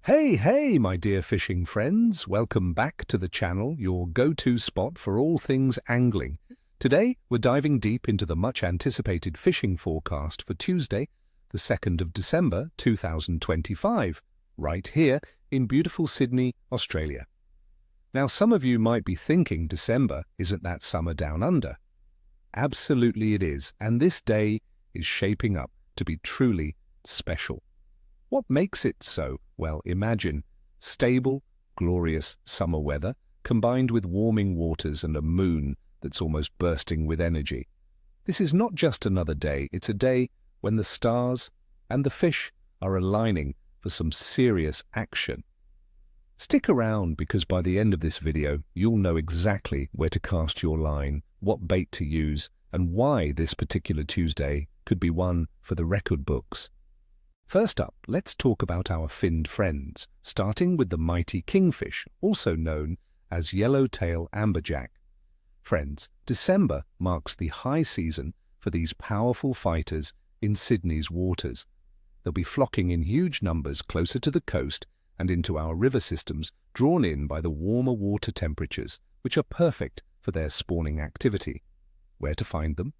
Hey, my dear fishing friends. Welcome back to the channel, your go-to spot for all things angling. Today, we're diving deep into the much-anticipated fishing forecast for Tuesday, the 2nd of December 2025, right here in beautiful Sydney, Australia. Now, some of you might be thinking December isn't that summer down under. Absolutely it is, and this day is shaping up to be truly special. What makes it so? Well, imagine stable, glorious summer weather combined with warming waters and a moon that's almost bursting with energy. This is not just another day, it's a day when the stars and the fish are aligning for some serious action. Stick around because by the end of this video, you'll know exactly where to cast your line, what bait to use, and why this particular Tuesday could be one for the record books. First up, let's talk about our finned friends, starting with the mighty kingfish, also known as yellowtail amberjack. Friends, December marks the high season for these powerful fighters in Sydney's waters. They'll be flocking in huge numbers closer to the coast and into our river systems, drawn in by the warmer water temperatures, which are perfect for their spawning activity. Where to find them?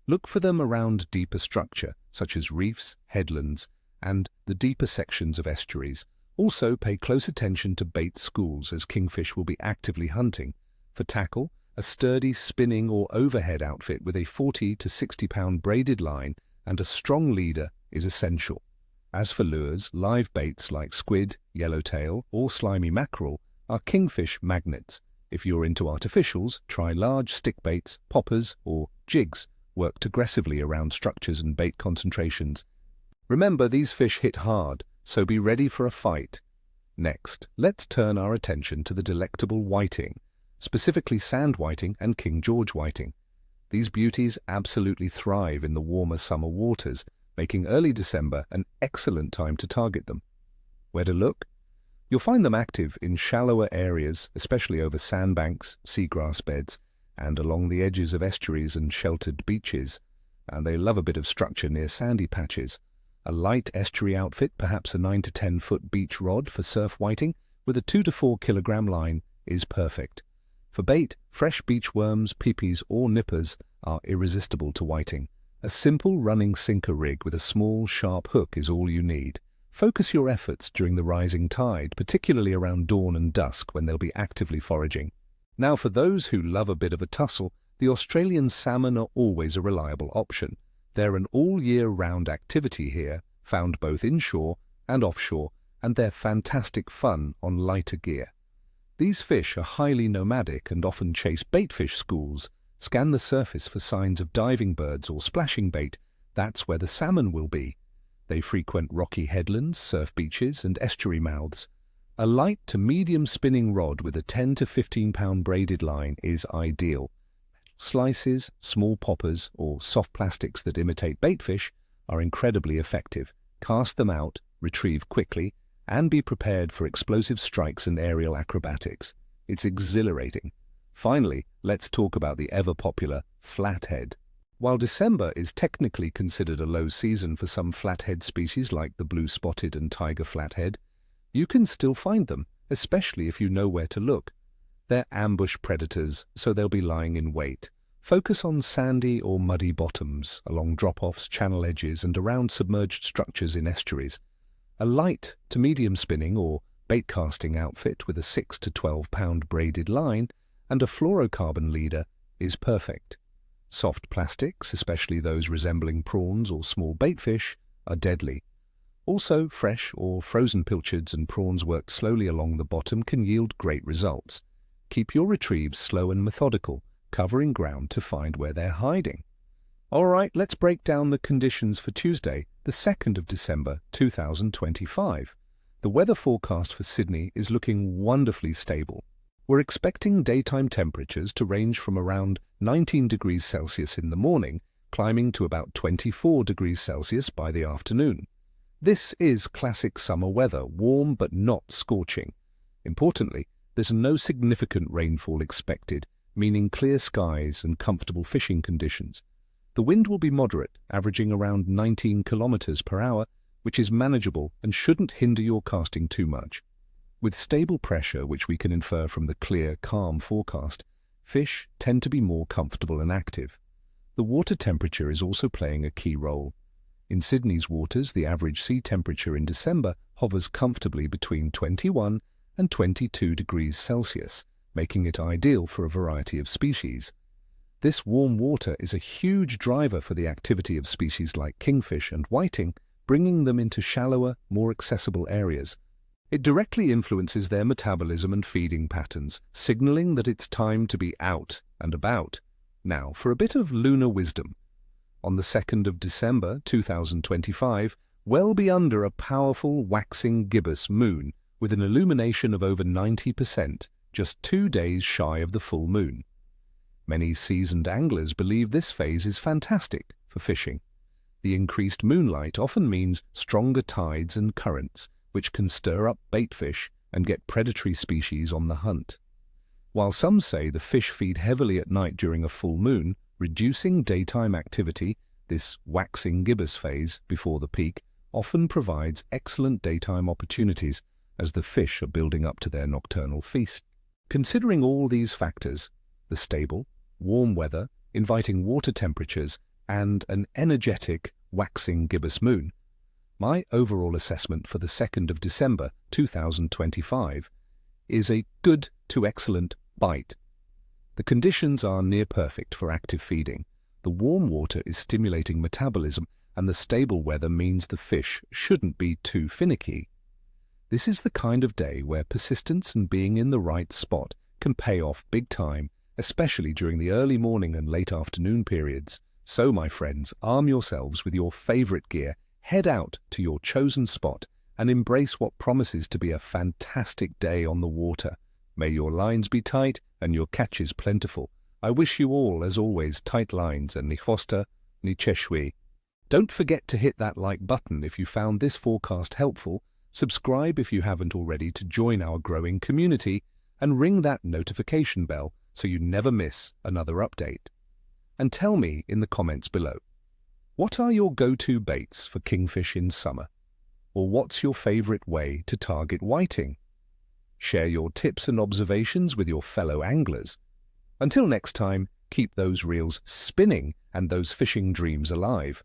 Look for them around deeper structure, such as reefs, headlands, and the deeper sections of estuaries. Also pay close attention to bait schools, as kingfish will be actively hunting. For tackle, a sturdy spinning or overhead outfit with a 40 to 60 pound braided line and a strong leader is essential. As for lures, live baits like squid, yellowtail, or slimy mackerel are kingfish magnets. If you're into artificials, try large stick baits, poppers, or jigs worked aggressively around structures and bait concentrations. Remember, these fish hit hard, so be ready for a fight. Next, let's turn our attention to the delectable whiting, specifically sand whiting and King George whiting. These beauties absolutely thrive in the warmer summer waters, making early December an excellent time to target them. Where to look? You'll find them active in shallower areas, especially over sandbanks, seagrass beds, and along the edges of estuaries and sheltered beaches, and they love a bit of structure near sandy patches. A light estuary outfit, perhaps a 9 to 10 foot beach rod for surf whiting with a 2 to 4 kilogram line is perfect. For bait, fresh beach worms, peepees or nippers are irresistible to whiting. A simple running sinker rig with a small sharp hook is all you need. Focus your efforts during the rising tide, particularly around dawn and dusk when they'll be actively foraging. Now, for those who love a bit of a tussle, the Australian salmon are always a reliable option. They're an all-year-round activity here, found both inshore and offshore, and they're fantastic fun on lighter gear. These fish are highly nomadic and often chase baitfish schools. Scan the surface for signs of diving birds or splashing bait. That's where the salmon will be. They frequent rocky headlands, surf beaches, and estuary mouths. A light to medium spinning rod with a 10 to 15 pound braided line is ideal. Slices, small poppers, or soft plastics that imitate baitfish are incredibly effective. Cast them out, retrieve quickly, and be prepared for explosive strikes and aerial acrobatics. It's exhilarating. Finally, let's talk about the ever-popular flathead. While December is technically considered a low season for some flathead species like the blue-spotted and tiger flathead, you can still find them, especially if you know where to look. They're ambush predators, so they'll be lying in wait. Focus on sandy or muddy bottoms, along drop-offs, channel edges, and around submerged structures in estuaries. A light to medium spinning or bait casting outfit with a 6 to 12 pound braided line and a fluorocarbon leader is perfect. Soft plastics, especially those resembling prawns or small baitfish, are deadly. Also, fresh or frozen pilchards and prawns worked slowly along the bottom can yield great results. Keep your retrieves slow and methodical, covering ground to find where they're hiding. All right, let's break down the conditions for Tuesday, the 2nd of December 2025. The weather forecast for Sydney is looking wonderfully stable. We're expecting daytime temperatures to range from around 19 degrees Celsius in the morning, climbing to about 24 degrees Celsius by the afternoon. This is classic summer weather, warm but not scorching. Importantly, there's no significant rainfall expected, meaning clear skies and comfortable fishing conditions. The wind will be moderate, averaging around 19 kilometers per hour, which is manageable and shouldn't hinder your casting too much. With stable pressure, which we can infer from the clear, calm forecast, fish tend to be more comfortable and active. The water temperature is also playing a key role. In Sydney's waters, the average sea temperature in December hovers comfortably between 21 and 22 degrees Celsius, making it ideal for a variety of species. This warm water is a huge driver for the activity of species like kingfish and whiting, bringing them into shallower, more accessible areas. It directly influences their metabolism and feeding patterns, signaling that it's time to be out and about. Now, for a bit of lunar wisdom. On the 2nd of December 2025, well beyond a powerful waxing gibbous moon with an illumination of over 90%, just 2 days shy of the full moon. Many seasoned anglers believe this phase is fantastic for fishing. The increased moonlight often means stronger tides and currents, which can stir up baitfish and get predatory species on the hunt. While some say the fish feed heavily at night during a full moon, reducing daytime activity, this waxing gibbous phase before the peak often provides excellent daytime opportunities as the fish are building up to their nocturnal feast. Considering all these factors, the stable, warm weather, inviting water temperatures, and an energetic, waxing gibbous moon, my overall assessment for the 2nd of December 2025 is a good to excellent bite. The conditions are near perfect for active feeding. The warm water is stimulating metabolism, and the stable weather means the fish shouldn't be too finicky. This is the kind of day where persistence and being in the right spot can pay off big time, especially during the early morning and late afternoon periods. So, my friends, arm yourselves with your favorite gear, head out to your chosen spot, and embrace what promises to be a fantastic day on the water. May your lines be tight and your catches plentiful. I wish you all, as always, tight lines and ni chwosta, ni cheshwi. Don't forget to hit that like button if you found this forecast helpful, subscribe if you haven't already to join our growing community, and ring that notification bell so you never miss another update. And tell me in the comments below, what are your go-to baits for kingfish in summer? Or what's your favorite way to target whiting? Share your tips and observations with your fellow anglers. Until next time, keep those reels spinning and those fishing dreams alive.